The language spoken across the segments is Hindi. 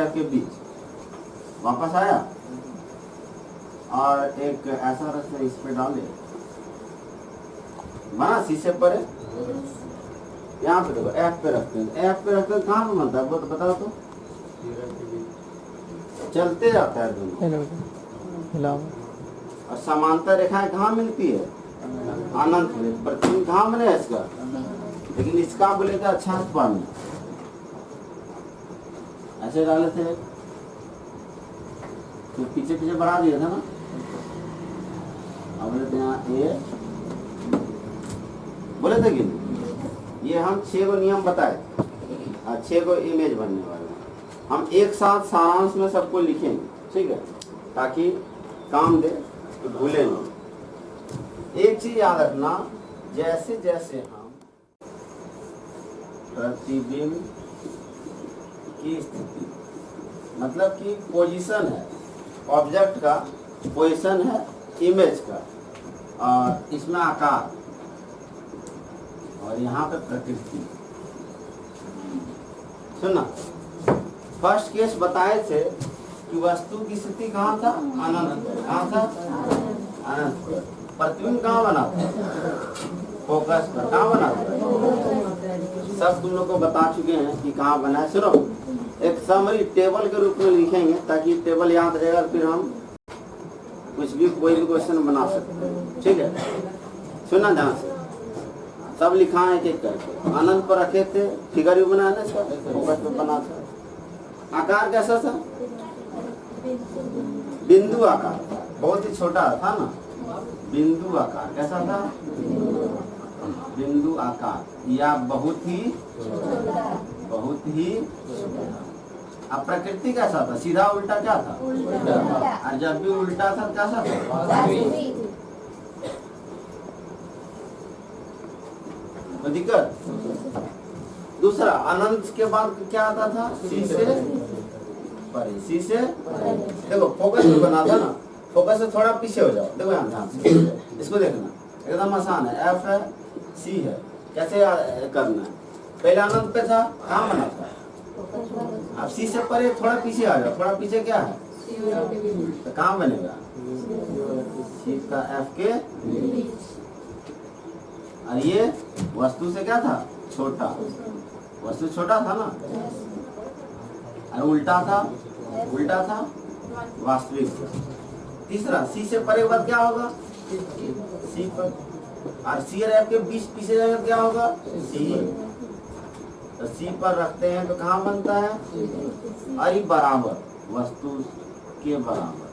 एफ के बीच वापस आया और एक ऐसा रस्ता इस पे डाले, बना सी से परे। यहाँ पे देखो एफ पे रखते हैं, एफ पे रखते हैं कहाँ पे बनता है वो तो बताओ तो। चलते जाता है दोनों, और समांतर रेखाएं कहाँ मिलती है? अनंत में। प्रतिबिंब कहाँ बने इसका? लेकिन इसका बोले तो अच्छा से पढ़ना, ऐसे डाले थे तो पीछे पीछे बढ़ा दिया था ना। अब बोले थे यहाँ ए, बोले थे कि ये हम 6 को नियम बताए और 6 को इमेज बनने वाले हैं। हम एक साथ सारांश में सबको लिखेंगे, ठीक है, ताकि काम दे तो भूले नहीं। एक चीज याद रखना, जैसे जैसे हम प्रतिबिंब की स्थिति, मतलब कि पोजीशन है ऑब्जेक्ट का, पोजीशन है इमेज का, और इसमें आकार, और यहाँ पे प्रकृति। सुनना, फर्स्ट केस बताए थे कि वस्तु की स्थिति कहाँ था? अनंत। कहाँ था? अनंत। प्रतिबिंब कहाँ बना था? फोकस पर। कहाँ बना था? सब तुम लोग को बता चुके हैं कि कहाँ बना है। सुनो, एक समरी टेबल के रूप में लिखेंगे ताकि टेबल याद रहेगा, फिर हम कुछ भी कोई भी क्वेश्चन बना सकते हैं, ठीक है। सुनना ध्यान से, सब लिखा है एक एक करके। अनंत पर रखे थे, फिगर भी बनाया ना इसका, फोकस पर बना था। आकार कैसा था? बिंदु आकार, बहुत ही छोटा था ना, बिंदु आकार। कैसा था? बिंदु आकार, या बहुत ही अब प्रकृति कैसा था? सीधा उल्टा क्या था? और जब भी उल्टा था कैसा था? तो दिक्कत। दूसरा, अनंत के बाद क्या आता था? सी से परे। सी से देखो फोकस भी बना था ना, फोकस से थोड़ा पीछे हो जाओ। देखो यहाँ ध्यान से इसको देखना, एकदम आसान है। एफ है, सी है, कैसे करना है? पहले अनंत पे था, कहाँ बना था? अब सी से परे थोड़ा पीछे आ जाओ। थोड़ा पीछे क्या है? तो कहाँ बनेगा? सी का एफ के, और ये वस्तु से क्या था? छोटा। वस्तु छोटा था ना, और उल्टा था, उल्टा था वास्तविक। तीसरा, सी से परे के बाद क्या होगा? सी पर, और सी और एफ के बीच पीछे जाएगा क्या होगा? सी। तो सी पर रखते हैं तो कहाँ बनता है? अरे बराबर, वस्तु के बराबर।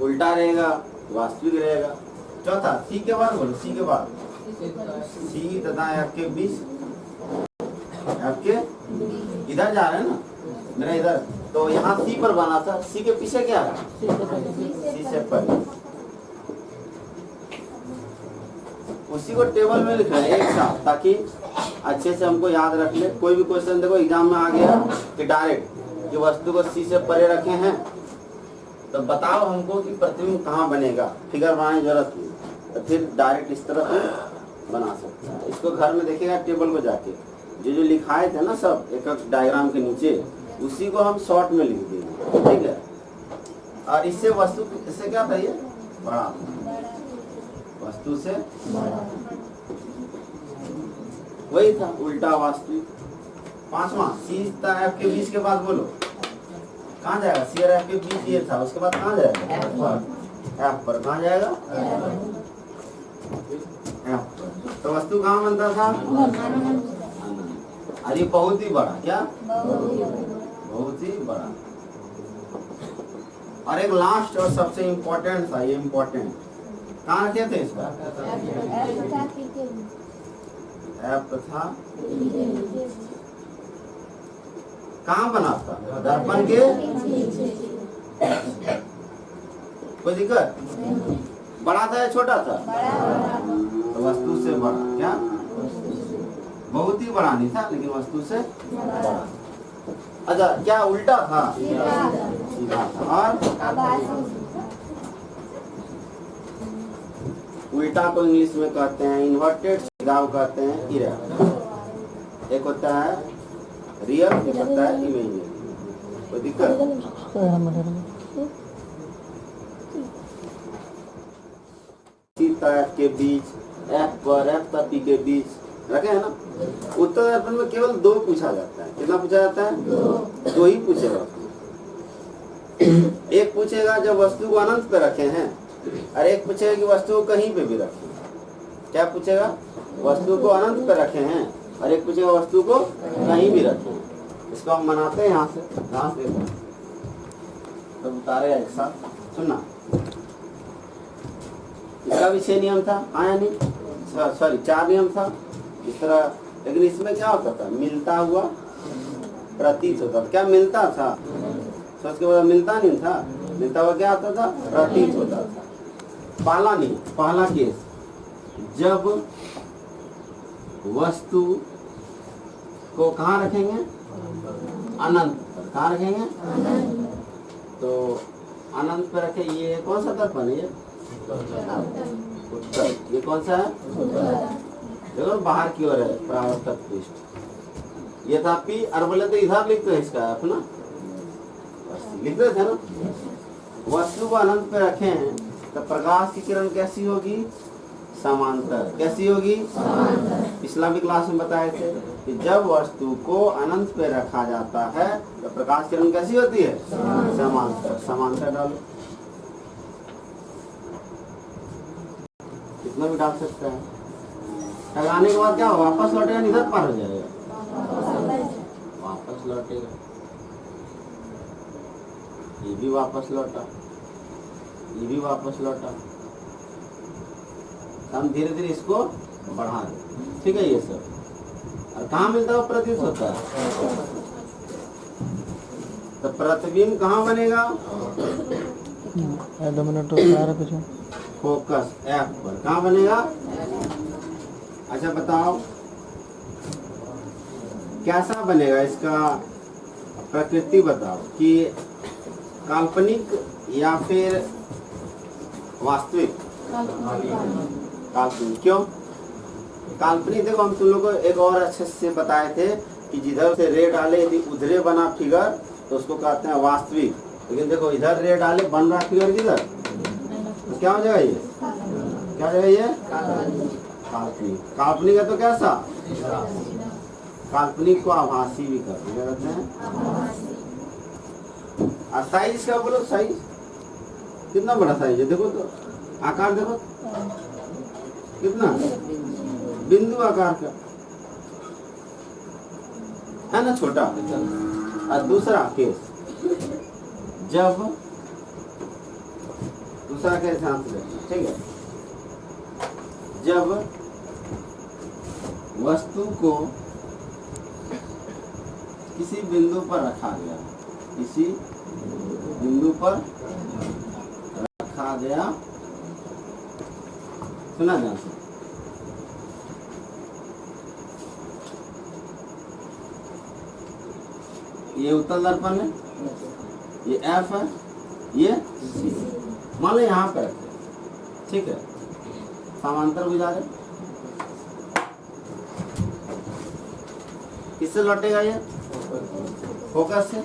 उल्टा रहेगा, वास्तविक रहेगा। चौथा, सी के बाद बोलो, सी के बाद सी तथा एफ के बीच, एफ के इधर जा रहे हैं ना, मेरा इधर, तो यहाँ सी पर बना था। सी के पीछे क्या है? सी से पर। उसी को टेबल में लिखना है एक साथ, ताकि अच्छे से हमको याद रख ले। कोई भी क्वेश्चन देखो एग्जाम में आ गया कि डायरेक्ट कि वस्तु को सी से परे रखे हैं, तो बताओ हमको कि प्रतिबिंब कहाँ बनेगा। फिगर बनाने की जरूरत नहीं, तो फिर डायरेक्ट इस तरह से बना सकते हैं। इसको घर में देखेगा टेबल को जाके, जो लिखाए थे ना सब एक एक डायग्राम के नीचे, उसी को हम शॉर्ट में लिख देंगे, ठीक है। और इससे वस्तु इससे क्या था? ये बड़ा, वस्तु से वही था उल्टा वास्तविक। पांचवा, सी तथा एफ के बीच के बाद बोलो कहाँ जाएगा? सी और एफ के बीच ये था, उसके बाद कहाँ जाएगा? एफ पर। कहाँ जाएगा? एफ। तो वस्तु कहाँ बनता था? अरे बहुत ही बड़ा, क्या? बहुत ही बड़ा। और एक लास्ट और सबसे इम्पोर्टेंट था, ये इम्पोर्टेंट कहाँ रखे थे इसका? एफ था, कहाँ बना था? दर्पण के। कोई दिक्कत? बड़ा था या छोटा था? तो वस्तु से बड़ा, क्या? बहुत ही बड़ा नहीं था, लेकिन वस्तु से बड़ा। अच्छा, क्या उल्टा था? सीधा था। और उल्टा को इंग्लिश में कहते हैं इन्वर्टेड, सीधा को कहते हैं इरेक्ट। एक होता है रियल, एक होता है इमेजिनरी। कोई दिक्कत? तर्क के बीच एफ पर एफ तक पी के बीच रखे है ना। उत्तर दर्पण में केवल 2 पूछा जाता है। कितना पूछा जाता है? 2 ही पूछेगा। एक पूछेगा जब वस्तु को अनंत पे रखे हैं, और एक पूछेगा कि वस्तु को कहीं पे भी रखे। क्या पूछेगा? वस्तु को अनंत पे रखे हैं, और एक पूछेगा वस्तु को कहीं भी रखे हैं। इसको हम मनाते हैं यहाँ से तो उतारेगा एक साथ। सुनना, इसका भी 6 नियम था, आया नहीं, सॉरी 4 नियम था इस तरह। लेकिन इसमें क्या होता था? मिलता हुआ प्रतीत होता था। क्या मिलता था? सोच के बाद मिलता नहीं था, मिलता हुआ क्या होता था? प्रतीत होता था। पहला नहीं, पहला केस, जब वस्तु को कहाँ रखेंगे? अनंत पर। कहाँ रखेंगे? तो अनंत पर रखे। ये कौन सा दर्पण है? ये उत्तर। ये कौन सा है? देखो बाहर की ओर है, परावर्तक पृष्ठ। ये था पी, और बोले तो इधर लिखते हैं इसका अपना, लिखते थे ना। वस्तु को अनंत पे रखे हैं तो प्रकाश की किरण कैसी होगी? समांतर। कैसी होगी? पिछला भी क्लास में बताए थे कि जब वस्तु को अनंत पे रखा जाता है तो प्रकाश किरण कैसी होती है? समांतर। समांतर डालो, कितना भी डाल सकता है। लगाने के बाद क्या होगा? वापस लौटेगा, इधर पार हो जाएगा, वापस लौटेगा। ये भी वापस लौटा, ये भी वापस लौटा। हम धीरे धीरे इसको बढ़ा दें, ठीक है। ये सब और कहाँ मिलता है? प्रतीत होता है। तो प्रतिबिंब कहाँ बनेगा? फोकस एफ पर। कहाँ बनेगा? अच्छा बताओ कैसा बनेगा? इसका प्रकृति बताओ कि काल्पनिक या फिर वास्तविक? काल्पनिक। क्यों काल्पनिक? देखो हम तुम लोग को एक और अच्छे से बताए थे कि जिधर से रे डाले यदि उधरे बना फिगर तो उसको कहते हैं वास्तविक। लेकिन देखो इधर रे डाले बन रहा फिगर किधर, तो क्या हो जाएगा? ये क्या हो जाएगा? ये काल्पनिक। काल्पनिक है तो कैसा? काल्पनिक को आभासी भी कहते हैं। और साइज क्या बोलो? साइज कितना बड़ा साइज है? देखो तो आकार देखो कितना, बिंदु आकार का है ना, छोटा। और दूसरा केस, जब दूसरा केस ध्यान से, ठीक है, जब वस्तु को किसी बिंदु पर रखा गया, किसी बिंदु पर रखा गया, सुना ध्यान से, ये उत्तल दर्पण है, ये एफ है, ये मान लो यहाँ पर, ठीक है, समांतर गुजारे, किससे लौटेगा? ये फोकस से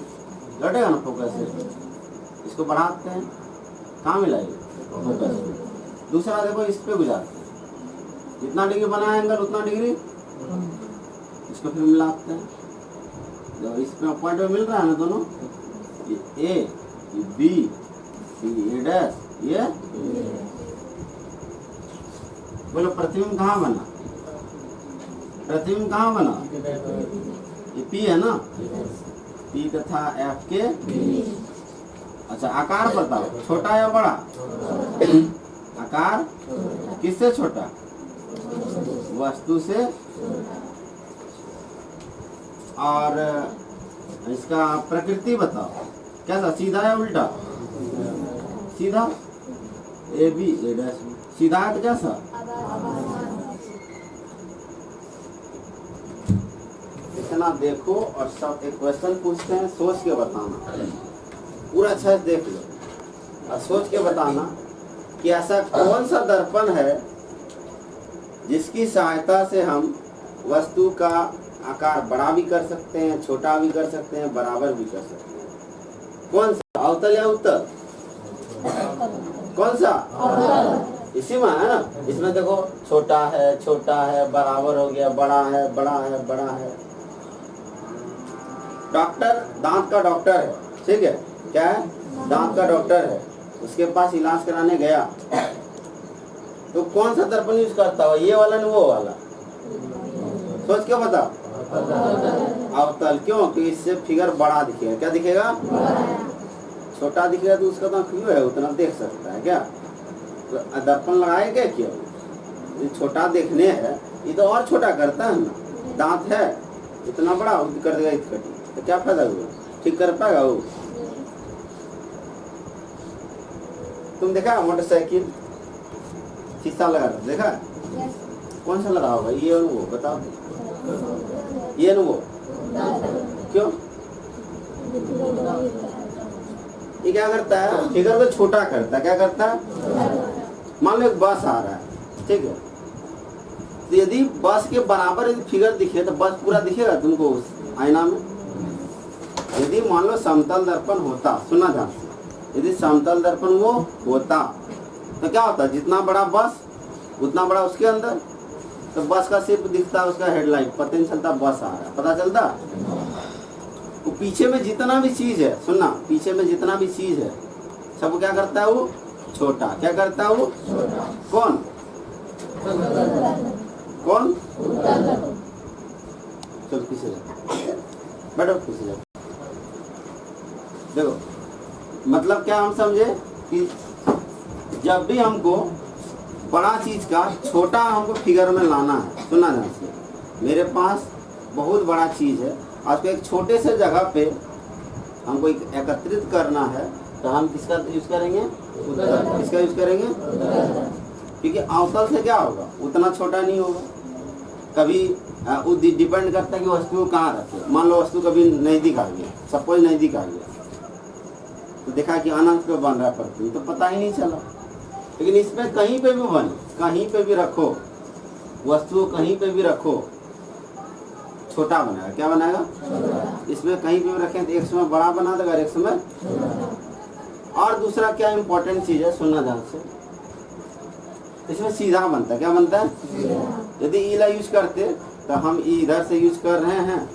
लौटेगा ना, फोकस से। इसको बढ़ाते हैं, कहाँ मिलाएगा? फोकस से। दूसरा देखो इस पे गुजारते हैं, जितना डिग्री बना है एंगल उतना डिग्री, इसको फिर मिलाते हैं। जब इस पे पॉइंट में मिल रहा है ना दोनों, ये ए, ये बी, ये डैश, ये बोलो प्रतिबिंब कहाँ बना? प्रतिबिंब कहाँ बना? ये पी है ना, पी तथा एफ के। अच्छा आकार बताओ, छोटा या बड़ा? आकार किससे छोटा? वस्तु से। और इसका प्रकृति बताओ, कैसा? सीधा या उल्टा? सीधा, ए बी ए डैश। सीधा है तो कैसा? इतना देखो और सब एक क्वेश्चन पूछते हैं, सोच के बताना, पूरा अच्छा से देख लो और सोच के बताना कि ऐसा कौन सा दर्पण है जिसकी सहायता से हम वस्तु का आकार बड़ा भी कर सकते हैं, छोटा भी कर सकते हैं, बराबर भी कर सकते हैं। कौन सा, अवतल या उत्तल? कौन सा? इसी में है ना। इसमें देखो छोटा है, बराबर हो गया, बड़ा है, बड़ा है। डॉक्टर दांत का डॉक्टर है, ठीक है, क्या है? दांत का डॉक्टर है, उसके पास इलाज कराने गया तो कौन सा दर्पण यूज करता हो, ये वाला ना वो वाला? सोच के बताओ। अवतल। क्यों? कि इससे फिगर बड़ा दिखेगा। क्या दिखेगा? छोटा दिखेगा तो उसका तो क्यों है, उतना देख सकता है क्या? तो दर्पण लगाए क्या किया? ये छोटा देखने है, ये तो और छोटा करता है ना। दांत है इतना बड़ा, कर देगा इतना, तो क्या फायदा हुआ? ठीक कर पाएगा वो? तुम देखा मोटरसाइकिल शीशा लगा था, देखा? कौन सा लगा होगा? ये और वो, बताओ। ये न वो, क्यों? ये क्या करता है? फिगर को छोटा करता है। क्या करता है? मान लो एक बस आ रहा है, ठीक है, तो यदि बस के बराबर यदि फिगर दिखे तो बस पूरा दिखेगा तुमको उस आईना में? यदि मान लो समतल दर्पण होता, सुना ध्यान से, यदि समतल दर्पण वो होता तो क्या होता? जितना बड़ा बस उतना बड़ा उसके अंदर, तो बस का सिर्फ दिखता उसका हेडलाइट, पता नहीं चलता बस आ रहा है, पता चलता? वो पीछे में जितना भी चीज है, सुनना, पीछे में जितना भी चीज है सब क्या करता है? वो छोटा। क्या करता है वो? कौन? कौन? चलो पीछे जाओ, बैठो पीछे जाओ। देखो मतलब क्या हम समझे कि जब भी हमको बड़ा चीज का छोटा हमको फिगर में लाना है, सुना ध्यान से, मेरे पास बहुत बड़ा चीज है, आपको एक छोटे से जगह पे हमको एकत्रित करना है, तो हम किसका यूज करेंगे? उत्तल। किसका यूज करेंगे? क्योंकि अवतल से क्या होगा? उतना छोटा नहीं होगा। कभी डिपेंड करता है कि वस्तु को कहाँ रखे। मान लो वस्तु कभी नजदीक आ गया, सपोज नजदीक आ गया, तो देखा कि अनंत पे बन रहा है प्रतिबिंब, तो पता ही नहीं चला। लेकिन इसमें कहीं पे भी बने, कहीं पे भी रखो वस्तु को, कहीं पे भी रखो, छोटा बनाएगा। क्या बनाएगा? इसमें कहीं पे भी रखें तो एक समय बड़ा बना देगा, एक समय। और दूसरा क्या इम्पोर्टेंट चीज है, सुनना ध्यान से, इसमें सीधा बनता है। क्या बनता है? यदि ईला यूज करते तो हम इधर से यूज कर रहे हैं,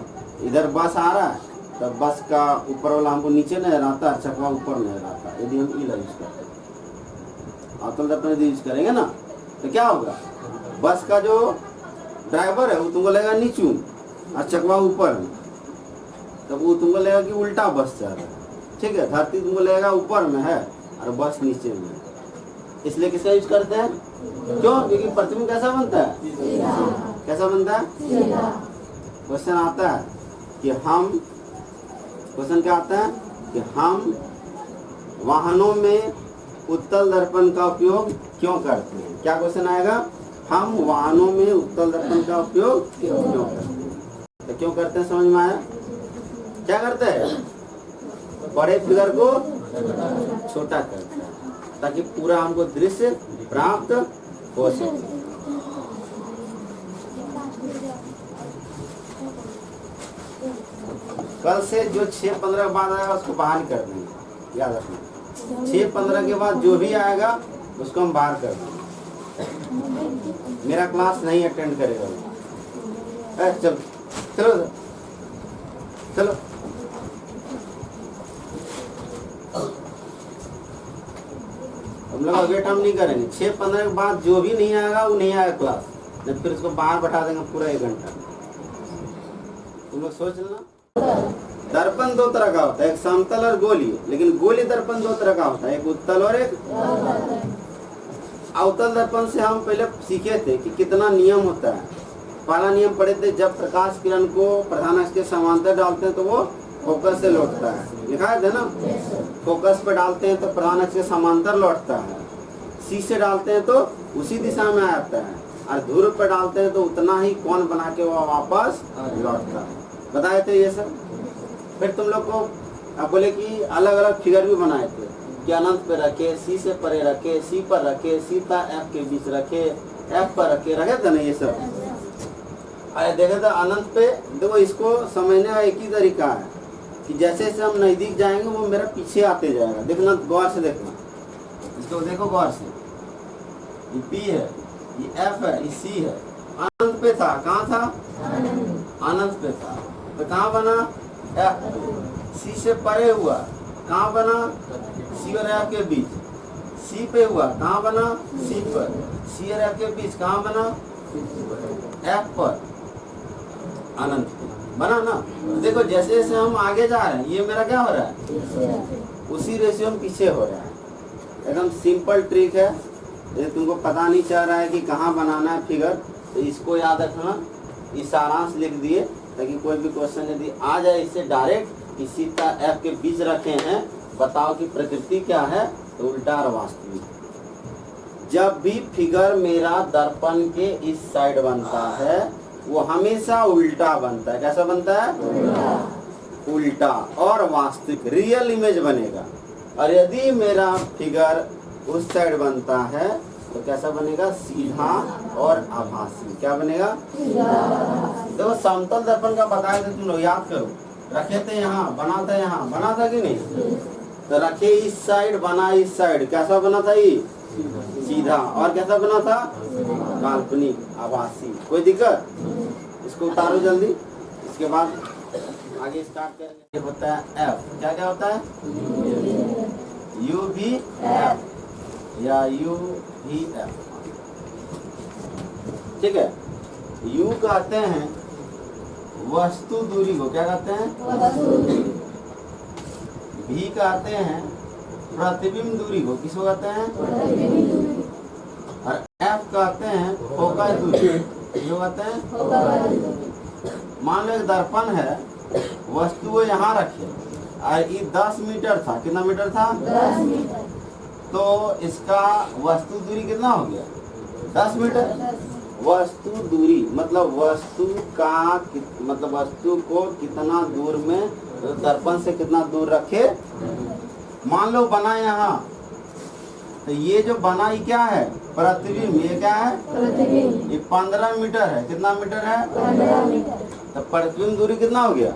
इधर बस आ रहा है, तो बस का ऊपर वाला हमको नीचे नजर आता, चकवा ऊपर नजर आता। यदि हम ईला यूज करते, अवतल दर्पण यदि यूज करेंगे ना, तो क्या होगा? बस का जो ड्राइवर है वो तुमको लगेगा नीचू और चकवा ऊपर में, तो वो तुमको लगेगा कि उल्टा बस चल रहा है, ठीक है। धरती तुमको लगेगा ऊपर में है और बस नीचे में। इसलिए किसका यूज करते हैं? क्यों? क्योंकि प्रतिबिंब कैसा बनता है? कैसा बनता है? क्वेश्चन आता है कि हम, क्वेश्चन क्या आता है कि हम वाहनों में उत्तल दर्पण का उपयोग क्यों करते हैं? क्या क्वेश्चन आएगा? हम वाहनों में उत्तल दर्पण का उपयोग क्यों करते हैं? तो क्यों करते हैं समझ में आया? क्या करते हैं? बड़े फिगर को छोटा करते हैं ताकि पूरा हमको दृश्य प्राप्त हो सके। कल से जो 6-15 के बाद आएगा उसको बाहर कर देंगे, याद रखना। 6-15 के बाद जो भी आएगा उसको हम बाहर कर देंगे। मेरा क्लास नहीं अटेंड करेगा। चलो चलो चलो, हम लोग वेट हम नहीं करेंगे। 6-15 के बाद जो भी नहीं आएगा वो नहीं आएगा क्लास, नहीं फिर उसको बाहर बैठा देंगे पूरा 1 घंटा। तुम लोग सोच लेना। दर्पण 2 तरह का होता है, एक समतल और गोलीय। लेकिन गोलीय दर्पण 2 तरह का होता है, एक उत्तल और एक अवतल दर्पण से हम पहले सीखे थे कि कितना नियम होता है। पहला नियम पढ़े थे, जब प्रकाश किरण को प्रधान अक्ष के समांतर डालते हैं तो वो फोकस से लौटता है, लिखा है ना। फोकस पे डालते हैं तो प्रधान अक्ष के समांतर लौटता है, सी से डालते हैं तो उसी दिशा में आता है, और ध्रुव पे डालते हैं तो उतना ही कोण बना के वो वापस लौटता है। बताए थे ये सब। फिर तुम लोग को आप बोले कि अलग अलग फिगर भी बनाए थे कि अनंत पे रखे, सी से परे रखे, सी पर रखे, सी था एफ के बीच रखे, एफ पर रखे थे ना ये सब। अरे देखे तो अनंत पे देखो, इसको समझने का एक ही तरीका है कि जैसे जैसे हम नजदीक जाएंगे वो मेरा पीछे आते जाएगा। देखना, गौर से देखना, इसको देखो गौर से। ये पी है, ये एफ है, ये सी है। अनंत पे था, कहाँ था? अनंत पे था, तो कहाँ बना? एफ। सी से परे हुआ, कहाँ बना? सी और एफ के बीच। सी पे हुआ, कहाँ बना? सी पर। सी और एफ के बीच कहाँ बना? एफ पर। अनंत बना ना। देखो जैसे जैसे हम आगे जा रहे हैं, ये मेरा क्या हो रहा है? उसी रेशियो में पीछे हो रहा है। एकदम सिंपल ट्रिक है। ये तुमको पता नहीं चल रहा है कि कहाँ बनाना है फिगर, तो इसको याद रखना। इस सारांश लिख दिए ताकि कोई भी क्वेश्चन यदि आ जाए इससे डायरेक्ट इसी का एफ के बीच रखे हैं, बताओ कि प्रकृति क्या है, तो उल्टा और वास्तविक। जब भी फिगर मेरा दर्पण के इस साइड बनता है वो हमेशा उल्टा बनता है। कैसा बनता है? उल्टा और वास्तविक रियल इमेज बनेगा। और यदि मेरा फिगर उस साइड बनता है तो कैसा बनेगा? सीधा और आभासी। क्या बनेगा? देखो समतल दर्पण का बताया था, तुम लोग याद करो। रखे थे यहाँ, बना था यहाँ, बना था कि नहीं? तो रखे इस साइड, बना इस साइड, कैसा बना था? ये सीधा। और कैसा बना था? काल्पनिक, आभासी। कोई दिक्कत? इसको उतारो जल्दी। इसके बाद आगे स्टार्ट करेंगे। होता है एफ। क्या क्या होता है? यू भी एफ या यू भी एफ। ठीक है। यू कहते हैं वस्तु दूरी को, क्या कहते हैं? भी कहते हैं प्रतिबिंब दूरी को, किसको कहते हैं? और एफ कहते हैं फोकस दूरी, जो कहते हैं। मान लो एक दर्पण है, वस्तु को यहाँ रखे और ये 10 मीटर था। कितना मीटर था? 10 मीटर। तो इसका वस्तु दूरी कितना हो गया? 10 मीटर। वस्तु दूरी मतलब वस्तु का मतलब वस्तु को कितना दूर में, दर्पण से कितना दूर रखे। मान लो बना यहाँ, तो ये जो बना ये क्या है? प्रतिबिंब। ये क्या है? प्रतिबिंब। ये 15 मीटर है। कितना मीटर है? 15 मीटर। तो प्रतिबिंब दूरी कितना हो गया?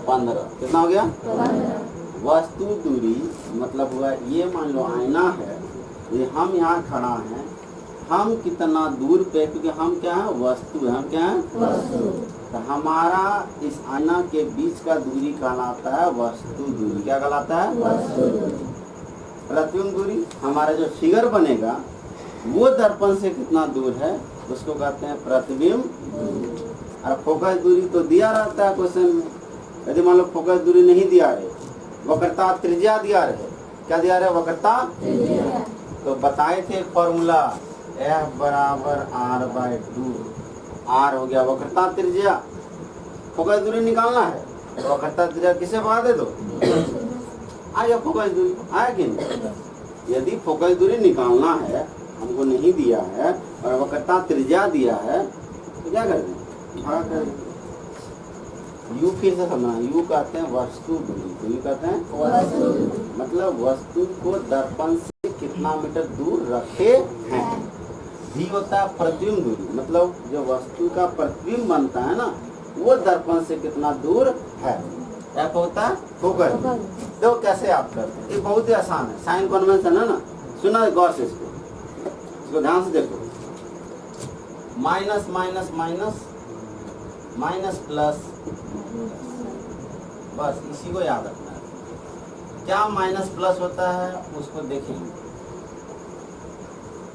15। कितना हो गया? 15। वस्तु दूरी मतलब हुआ, ये मान लो आईना है, ये हम यहाँ खड़ा हैं, हम कितना दूर पे, क्योंकि हम क्या है? वस्तु है। हम क्या है? वस्तु। तो हमारा इस आईना के बीच का दूरी कहलाता है वस्तु दूरी। क्या कहलाता है? वस्तु दूरी। प्रतिबिंब दूरी हमारा जो फिगर बनेगा वो दर्पण से कितना दूर है उसको कहते हैं प्रतिबिंब। और फोकस दूरी तो दिया रहता है क्वेश्चन में। यदि मान लो फोकस दूरी नहीं दिया है, वक्रता त्रिज्या दिया रहे, क्या दिया रहे? वक्रता त्रिज्या। तो बताए थे फॉर्मूला F बराबर R/2। R हो गया वक्रता त्रिज्या। फोकस दूरी निकालना है तो वक्रता त्रिज्या किसे बता दे दो? आया फोकस दूरी। आया कि नहीं? यदि फोकस दूरी निकालना है, हमको नहीं दिया है और वक्रता त्रिज्या दिया है, तो क्या कर दें? भागा कर दें। यू फिर से समझना, यू कहते हैं वस्तु दूरी। तो यू कहते हैं वस्तु, मतलब वस्तु को दर्पण से कितना मीटर दूर रखे हैं। भी होता है प्रतिबिंब दूरी, मतलब जो वस्तु का प्रतिबिंब बनता है ना वो दर्पण से कितना दूर है। एफ होता है फोकस। देखो कैसे आप करते हैं, ये बहुत ही आसान है। साइन कन्वेंशन है ना, सुना गौर से इसको ध्यान से देखो। Minus minus minus minus plus, बस इसी को याद रखना है। क्या माइनस प्लस होता है उसको देखेंगे।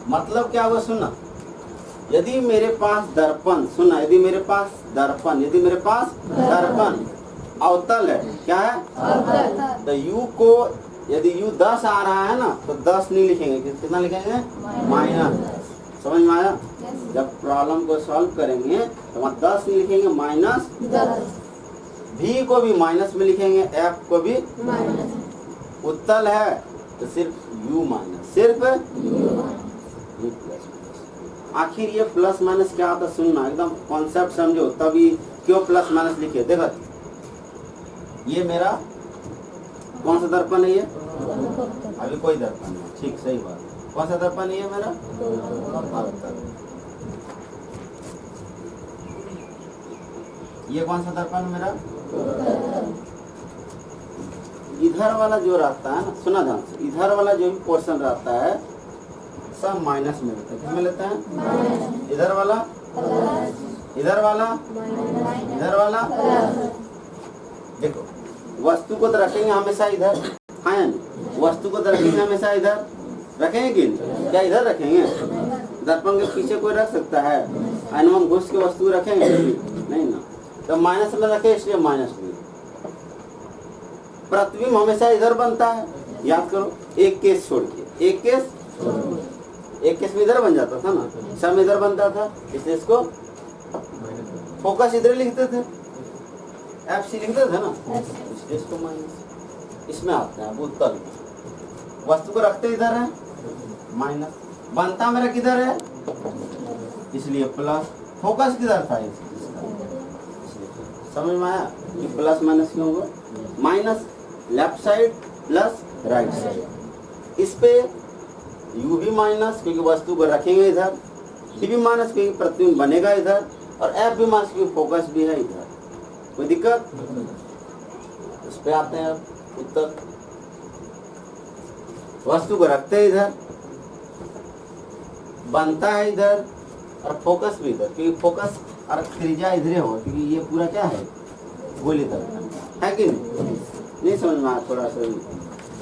मतलब क्या हुआ? सुना, यदि मेरे पास दर्पण, सुना, यदि मेरे पास दर्पण अवतल है, क्या है? अवतल। तो u को यदि u 10 आ रहा है ना तो 10 नहीं लिखेंगे, कितना लिखेंगे? माइनस। समझ में आया? जब प्रॉब्लम को सॉल्व करेंगे तो वहाँ 10 नहीं लिखेंगे, -10। भी को भी माइनस में लिखेंगे, f को भी माइनस। उत्तल है तो सिर्फ u माइनस, सिर्फ u प्लस। आखिर ये प्लस माइनस क्या आता? सुनना, एकदम कॉन्सेप्ट समझो तभी क्यों प्लस माइनस लिखे। देखो ये मेरा कौन सा दर्पण है? ये अभी कोई दर्पण नहीं। ठीक, सही बात। कौन सा दर्पण है ये मेरा? ये कौन सा दर्पण मेरा, इधर वाला जो रहता है ना, सुना ध्यान से, इधर वाला जो भी पोर्शन रहता है सब माइनस में रहता है। किसमें लेते हैं, इधर वाला, इधर वाला, इधर वाला। देखो वस्तु को तो रखेंगे हमेशा इधर, हाँ या नहीं, वस्तु को तो रखेंगे हमेशा इधर, रखेंगे कि नहीं, क्या इधर रखेंगे, दर्पण के पीछे कोई रख सकता है, एनम घुस के वस्तु रखेंगे नहीं ना, तो माइनस में रखे इसलिए माइनस में। प्रतिबिंब हमेशा इधर बनता है, याद करो, एक केस छोड़ के, एक केस में इधर बन जाता था ना, सब इधर बनता था, इसलिए इसको फोकस इधर लिखते थे, FC लिखते थे ना, इसलिए इसको माइनस। इसमें आता है उत्तल, वस्तु को रखते इधर है माइनस, बनता मेरा किधर है इसलिए प्लस, फोकस किधर था समझ में आया कि प्लस माइनस क्यों होगा, minus left side plus right side. इस पे U भी माइनस क्योंकि वस्तु को रखेंगे इधर, D भी माइनस क्योंकि प्रतिबिंब बनेगा इधर, और F भी माइनस क्योंकि फोकस भी है इधर। कोई दिक्कत, इस पे आते हैं उत्तर, वस्तु को रखते हैं इधर, बनता है इधर, और फोकस भी इधर क्योंकि फोकस और त्रिज्या इधर होगा क्योंकि ये पूरा क्या है गोली तक है कि नहीं समझ में आया, थोड़ा सा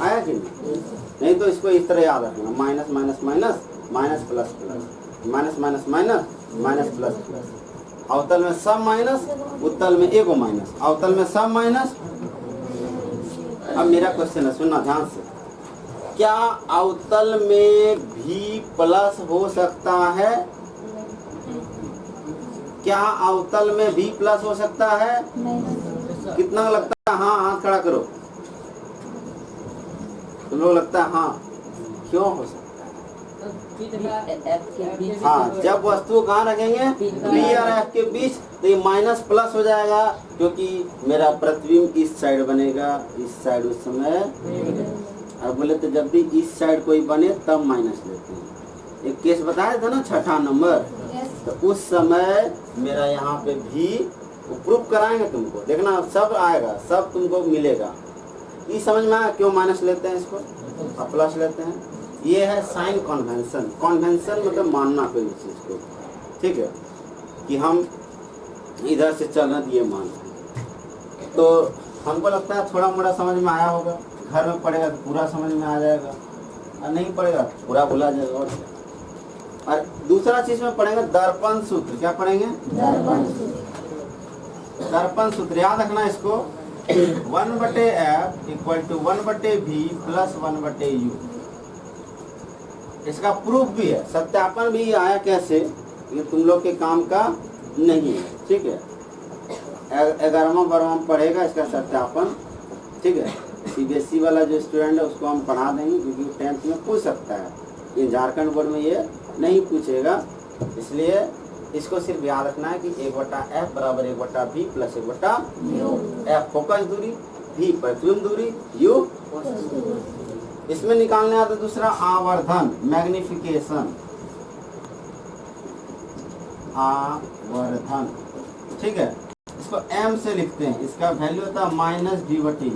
आया कि नहीं तो इसको इस तरह याद रखना, minus minus minus minus plus plus, minus minus minus minus plus plus. अवतल में सब माइनस, उत्तल में एगो माइनस, अवतल में सब माइनस। अब मेरा क्वेश्चन है, सुनना ध्यान से, क्या अवतल में भी प्लस हो सकता है, क्या अवतल में भी प्लस हो सकता है, कितना लगता है, हाँ हाथ खड़ा करो, तुम लोग लगता है हाँ, क्यों हो सकता है, हाँ जब वस्तु कहाँ रखेंगे B और F के बीच, तो ये माइनस प्लस हो जाएगा क्योंकि मेरा प्रतिबिंब इस साइड बनेगा, इस साइड उस समय, और बोले तो जब भी इस साइड कोई बने तब माइनस लेते हैं। एक केस बताया था ना 6ठा नंबर, तो उस समय मेरा यहाँ पे भी प्रूफ कराएंगे तुमको, देखना सब आएगा, सब तुमको मिलेगा। ये समझ में आया क्यों माइनस लेते हैं इसको और प्लस लेते हैं। ये है साइन कन्वेंशन, कन्वेंशन मतलब मानना कोई चीज को, ठीक है, कि हम इधर से चल रहे ये मान, तो हमको लगता है थोड़ा मोड़ा समझ में आया होगा, घर में पढ़ेगा तो पूरा समझ में आ जाएगा, और नहीं पढ़ेगा पूरा भुला जाएगा। और दूसरा चीज में पढ़ेंगे दर्पण सूत्र, क्या पढ़ेंगे, दर्पण सूत्र याद रखना इसको, 1/F equal to 1/V plus 1/U। इसका प्रूफ भी है, सत्यापन भी आया कैसे, ये तुम लोग के काम का नहीं है, ठीक है, 11वां 12वां पढ़ेगा इसका सत्यापन, ठीक है। CBSE वाला जो स्टूडेंट है उसको हम पढ़ा देंगे क्योंकि 10th में पूछ सकता है, ये झारखंड बोर्ड में ये नहीं पूछेगा, इसलिए इसको सिर्फ याद रखना है कि 1/F बराबर 1/V plus 1/U। F focus दूरी, V प्रतिबिंब दूरी, U इसमें निकालने आता दूसरा आवर्धन, मैग्निफिकेशन, आवर्धन, ठीक है। इसको M से लिखते हैं, इसका वैल्यू होता है -V/U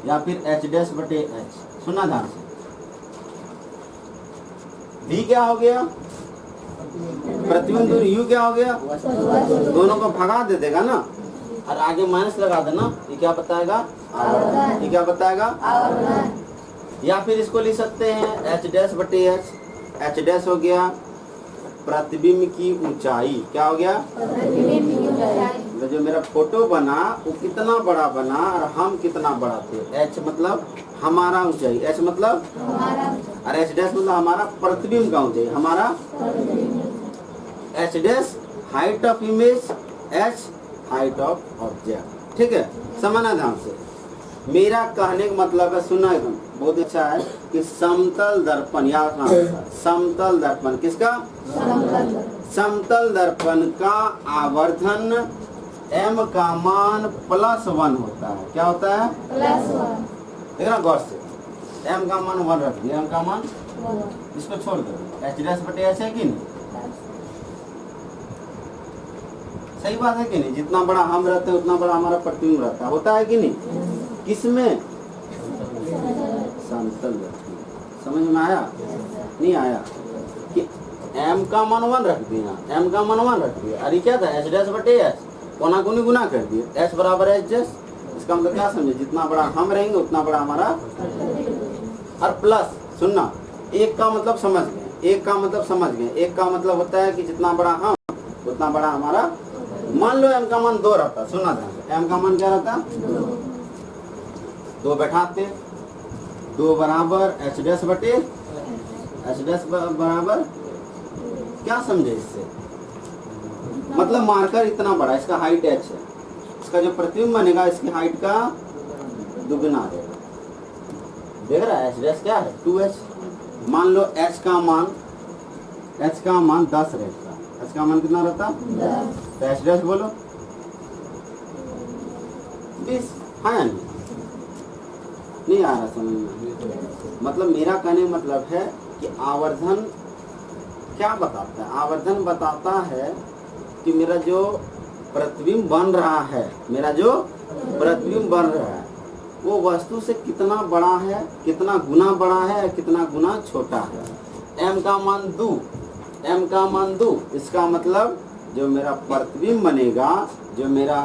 या फिर H'/H। सुना ध्यान से, V क्या हो गया प्रतिबिंब दूरी, U क्या हो गया, दोनों को भगा दे देगा ना, और आगे माइनस लगा देना, ये क्या बताएगा आवर्धन, ये क्या बताएगा आवर्धन। या फिर इसको लिख सकते हैं H'/H, H' हो गया प्रतिबिंब की ऊंचाई, क्या हो गया प्रतिबिंब की ऊंचाई। जो मेरा फोटो बना वो कितना बड़ा बना और हम कितना बड़ा थे, H मतलब हमारा ऊंचाई, H मतलब हमारा, और H' मतलब हमारा प्रतिबिंब का ऊंचाई, हमारा H' height of image, H height of object, ठीक है। समझना ध्यान से, मेरा कहने का मतलब है, सुना एकदम बहुत अच्छा है कि समतल दर्पण, याद रखना समतल दर्पण, किसका समतल दर्पण का आवर्धन M का मान +1 होता है, क्या होता है +1, देखना गौर से, M का मान 1 रख दिया, M का मान, इसको छोड़ दो, H'/H है कि नहीं, सही बात है कि नहीं? जितना बड़ा हम रहते हैं उतना बड़ा हमारा प्रतिबिंब रहता है, होता है कि नहीं? किसमें? समतल रहती है। समझ में आया? नहीं आया? कि m का मान 1 रख दिया, m का मान 1 रख दिया, अरे क्या था h डैश बटे s, कोना कोनी गुना कर दिए, s बराबर h डैश। इसका मतलब क्या समझे? जितना बड़ा हम रहेंगे उतना बड़ा हमारा। और प्लस सुनना, एक का मतलब समझ गए, एक का मतलब समझ गए, एक का मतलब होता है कि जितना बड़ा हम उतना बड़ा हमारा। मान लो m का मान 2 रहता, सुनना ध्यान से, m का मान क्या रहता? 2 बैठाते, 2 बराबर h डैश बटे h डैश बराबर क्या समझे इससे? मतलब मार्कर इतना बड़ा, इसका हाइट h है, इसका जो प्रतिबिंब बनेगा इसकी हाइट का दुगुना रहेगा। देख रहा है? h डैश क्या है? 2h। मान लो h का मान 10 रहता, h का मान कितना रहता? 10। तो h डैश बोलो 20। हाँ नहीं आ रहा समझ में? मतलब मेरा कहने मतलब है कि आवर्धन क्या बताता है? आवर्धन बताता है कि मेरा जो प्रतिबिंब बन रहा है, मेरा जो प्रतिबिंब बन रहा है वो वस्तु से कितना बड़ा है, कितना गुना बड़ा है, कितना गुना छोटा है। m का मान 2, m का मान 2, इसका मतलब जो मेरा प्रतिबिंब बनेगा, जो मेरा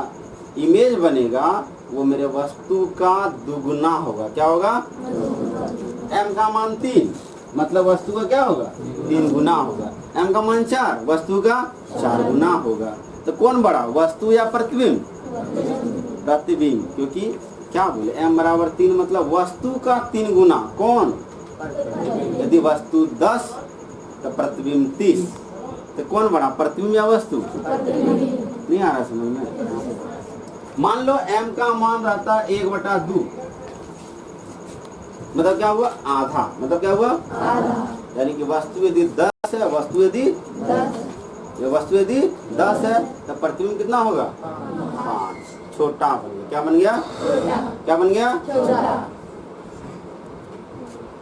इमेज बनेगा वो मेरे वस्तु का दुगुना होगा। क्या होगा? m का मान 3, मतलब वस्तु का क्या होगा? 3 गुना होगा। m का मान 4, वस्तु का 4 गुना होगा। तो कौन बड़ा, वस्तु या प्रतिबिंब? प्रतिबिंब, क्योंकि क्या बोले m बराबर 3 मतलब वस्तु का 3 गुना। कौन? यदि वस्तु 10 तो प्रतिबिंब 30, तो कौन बड़ा, प्रतिबिंब या वस्तु? नहीं आ रहा समझ में? मान लो m का मान रहता 1/2, मतलब क्या हुआ? आधा। मतलब क्या हुआ? आधा। यानी कि वस्तु यदि 10 है, वस्तु यदि 10 है तो प्रतिबिंब कितना होगा? 5। छोटा बन गया। क्या बन गया? क्या बन गया? छोटा।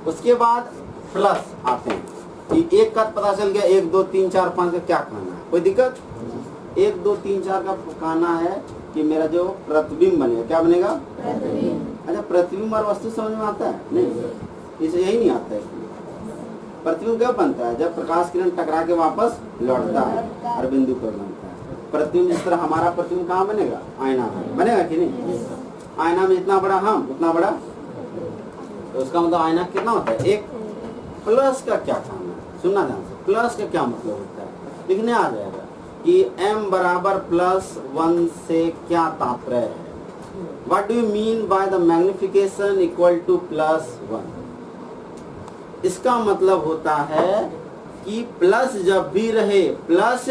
उसके बाद प्लस आते हैं कि एक का पता चल गया, 1 2 3 4 5 का क्या कहना है? कोई दिक्कत? 1 2 3 4 का कहना है कि मेरा जो प्रतिबिंब बनेगा, क्या बनेगा? प्रतिबिंब। अच्छा, प्रतिबिंब और वस्तु समझ में आता है? नहीं, इसे यही नहीं आता है। प्रतिबिंब क्या बनता है? जब प्रकाश किरण टकरा के वापस लौटता है और बिंदु पर बनता है। प्रतिबिंब जिस तरह हमारा प्रतिबिंब कहाँ बनेगा? आईना में बनेगा कि नहीं? आईना में जितना बड़ा हम उतना बड़ा, तो उसका मतलब आईना कितना होता है? एक। प्लस का क्या काम है? सुनना ध्यान से, प्लस का क्या मतलब होता है? लिखने आ जाएगा कि m बराबर +1 से क्या तात्पर्य है? What do you mean by the magnification equal to +1? इसका मतलब होता है कि प्लस जब भी रहे, प्लस,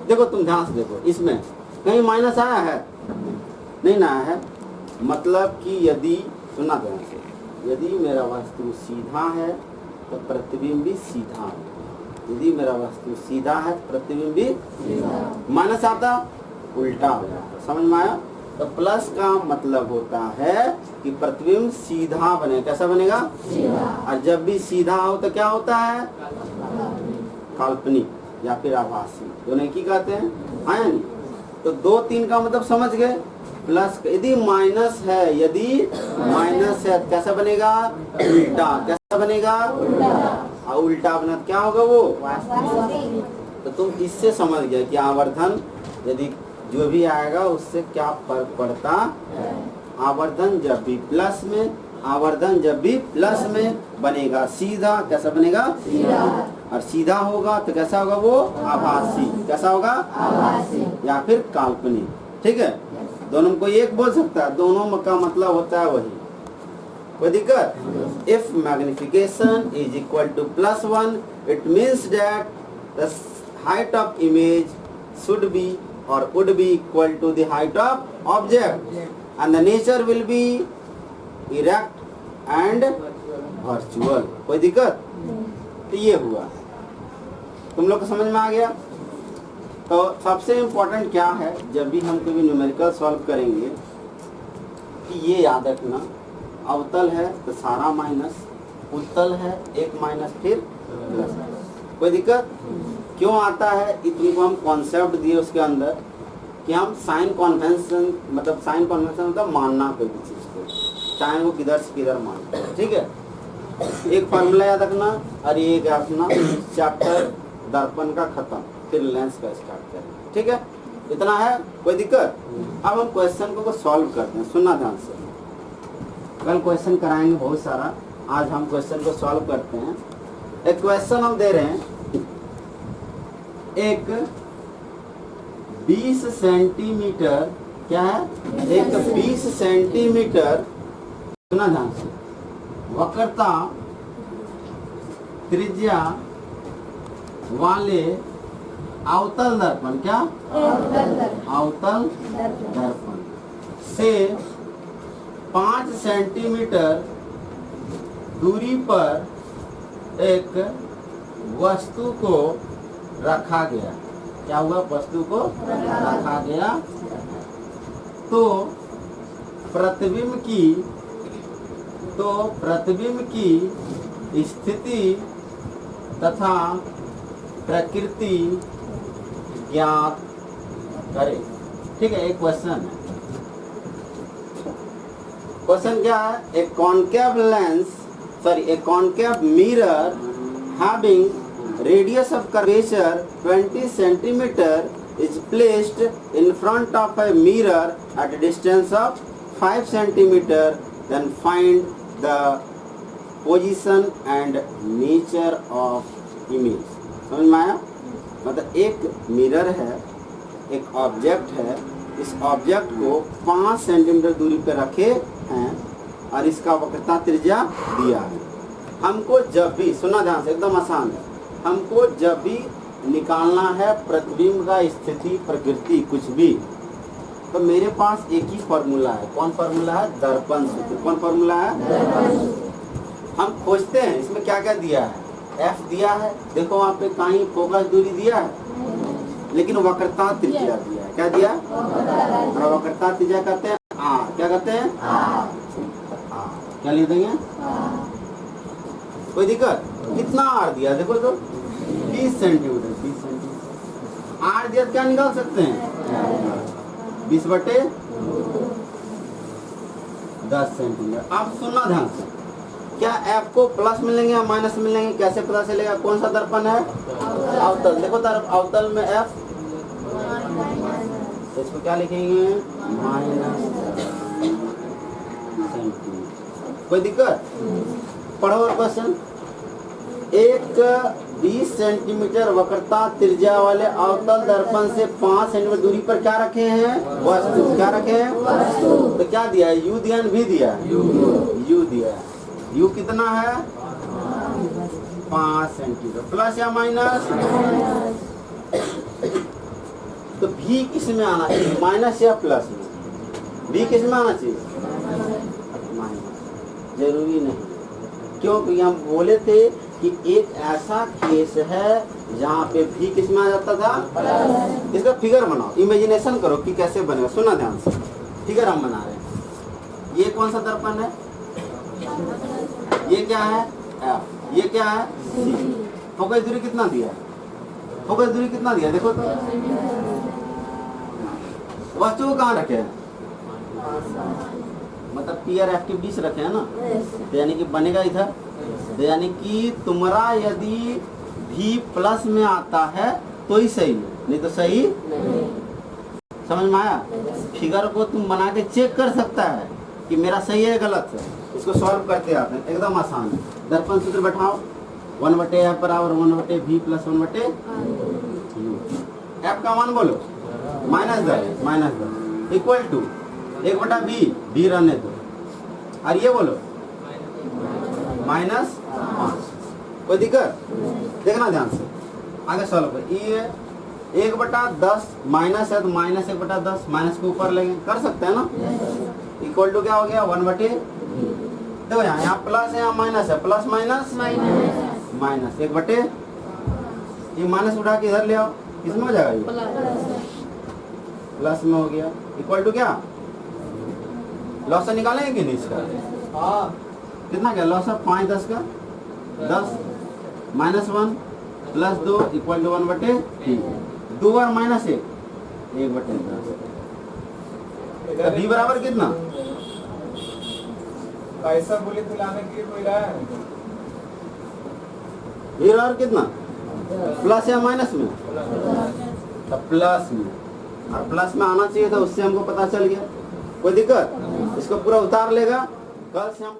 देखो तुम ध्यान से देखो, इसमें कहीं माइनस आया है? नहीं ना आया है। मतलब कि यदि, सुनना ध्यान से, यदि मेरा वस्तु सीधा है तो प्रतिबिंब भी सीधा है। यदि मेरा वस्तु सीधा है तो प्रतिबिंब भी माइनस आता, उल्टा हो जाता। समझ में आया? तो प्लस का मतलब होता है कि प्रतिबिंब सीधा बनेगा। कैसा बनेगा? सीधा। और जब भी सीधा हो तो क्या होता है? काल्पनिक या फिर आभासी, दोनों एक ही कहते हैं। हाँ या नहीं? तो 2 3 का मतलब समझ गए। प्लस यदि माइनस है, यदि माइनस है कैसा बनेगा? उल्टा। कैसा बनेगा? उल्टा। उल्टा बना क्या होगा? वो तो तुम इससे समझ गए कि आवर्धन यदि जो भी आएगा उससे क्या फर्क पड़ता है। आवर्धन जब भी प्लस में, आवर्धन जब भी प्लस में बनेगा सीधा, कैसा बनेगा? सीधा। और सीधा होगा तो कैसा होगा? वो आभासी। कैसा होगा? आभासी या फिर काल्पनिक। ठीक है, दोनों को एक बोल सकता है, दोनों का मतलब होता है वही। कोई दिक्कत? If magnification is equal to +1, it means that the height of image should be or would be equal to the height of object and the nature will be erect and virtual। कोई दिक्कत? तो ये हुआ, तुम लोग को समझ में आ गया। तो सबसे इम्पोर्टेंट क्या है जब भी हम कभी न्यूमेरिकल सॉल्व करेंगे कि ये याद रखना, अवतल है तो सारा माइनस, उत्तल है एक माइनस फिर प्लस। कोई दिक्कत? क्यों आता है, इतनी को हम कॉन्सेप्ट दिए उसके अंदर कि हम साइन कन्वेंशन, मतलब साइन कन्वेंशन मतलब मानना कोई भी चीज़ को, चाहे वो किधर से किधर मानते हैं, ठीक है। एक फार्मूला याद रखना, और ये क्या अपना चैप्टर दर्पण का खत्म, फिर लेंस का स्टार्ट करें, ठीक है। इतना है, कोई दिक्कत। अब हम क्वेश्चन को सॉल्व करते हैं, सुनना ध्यान से। कल क्वेश्चन कराएंगे बहुत सारा, आज हम क्वेश्चन को सॉल्व करते हैं। एक क्वेश्चन हम दे रहे हैं, एक 20 सेंटीमीटर, क्या है, एक 20 सेंटीमीटर, सुना ध्यान से, वक्रता त्रिज्या वाले अवतल दर्पण, क्या अवतल दर्पण से 5 सेंटीमीटर दूरी पर एक वस्तु को रखा गया। क्या हुआ, वस्तु को रखा गया, तो प्रतिबिंब की स्थिति तथा प्रकृति ज्ञात करें। ठीक है, एक क्वेश्चन है। क्वेश्चन क्या है, a concave mirror having radius of curvature 20 centimeter is placed in front of a mirror at a distance of 5 centimeter. Then find the position and nature of image. समझ में आया? मतलब एक मिरर है, एक ऑब्जेक्ट है, इस ऑब्जेक्ट को 5 सेंटीमीटर दूरी पे रखे हैं और इसका वक्रता त्रिज्या दिया है। हमको जब भी, सुना ध्यान से, एकदम आसान है, हमको जब भी निकालना है प्रतिबिंब का स्थिति प्रकृति कुछ भी, तो मेरे पास एक ही फॉर्मूला है। कौन फॉर्मूला है? दर्पण सूत्र। कौन फॉर्मूला है? हम खोजते हैं इसमें क्या क्या दिया है। एफ दिया है, देखो वहाँ पे कहीं फोकस दूरी दिया है, लेकिन वक्रता त्रिज्या दिया है। क्या दिया? और वक्रता त्रिज्या कहते हैं आर। क्या कहते हैं? क्या लिख देंगे? कोई दिक्कत? कितना आर दिया देखो तो, 20 सेंटीमीटर। 20 सेंटीमीटर आर दिया, क्या निकाल सकते हैं? 20/10 सेंटीमीटर। आप सुनना ध्यान से, क्या एफ को प्लस मिलेंगे या माइनस मिलेंगे, कैसे पता चलेगा? कौन सा दर्पण है? अवतल। देखो अवतल में एफ, इसको क्या लिखेंगे? -10 सेंटीमीटर। कोई दिक्कत? पढ़ो और क्वेश्चन। एक 20 सेंटीमीटर वक्रता त्रिज्या वाले अवतल दर्पण से 5 सेंटीमीटर दूरी पर क्या रखे हैं? वस्तु। क्या रखे हैं? वस्तु। तो क्या दिया है? यू दिया, भी दिया, यू दिया। यू कितना है? 5 सेंटीमीटर। प्लस या माइनस? तो भी किस में आना चाहिए, माइनस या प्लस में? भी किस में आना चाहिए? माइनस। जरूरी नहीं, क्योंकि हम बोले थे कि एक ऐसा केस है जहाँ पे भी किस में आ जाता था। इसका फिगर बनाओ, इमेजिनेशन करो कि कैसे बनेगा। सुना ध्यान से, फिगर हम बना रहे हैं। ये कौन सा दर्पण है? ये क्या है? एफ। ये क्या है? सी। फोकस दूरी कितना दिया? फोकस दूरी कितना दिया देखो तो। वस्तु को कहाँ रखे हैं? मतलब पी और एफ के बीच रखे हैं ना, तो यानी कि बनेगा इधर। तो यानी कि तुम्हारा यदि भी प्लस में आता है तो ही सही है, नहीं तो सही नहीं। समझ में आया? फिगर को तुम बना के चेक कर सकता है कि मेरा सही है गलत है। इसको सॉल्व करते आते हैं, एकदम आसान है। दर्पण सूत्र बैठाओ, 1/f बराबर 1/v प्लस 1/u। एफ का मान बोलो, -10 इक्वल टू 1/v, भी रहने दो। और ये बोलो -5। कोई दिक्कत? देखना ध्यान से, आगे सॉल्व कर। ये 1/10 माइनस है तो -1/10, माइनस के ऊपर लेंगे, कर सकते हैं ना। इक्वल टू क्या हो गया? 1/, देखो यहाँ प्लस है, यहाँ माइनस है, प्लस माइनस माइनस 1/, ये माइनस उठा के इधर ले आओ, किसमें हो जाएगा? ये प्लस में हो गया। इक्वल टू क्या? लॉस से निकालेंगे कि नहीं इसका? कितना क्या लॉस है? 5 10 का 10 -1 प्लस 2 इक्वल टू 1/3, 2 और माइनस 1, 1/10। बी बराबर कितना? पैसा बोले तो लाने के लिए कोई रहा है? ये और कितना प्लस या माइनस में? तो प्लस में, और प्लस में आना चाहिए था, उससे हमको पता चल गया। कोई दिक्कत? इसको पूरा उतार लेगा, कल से हम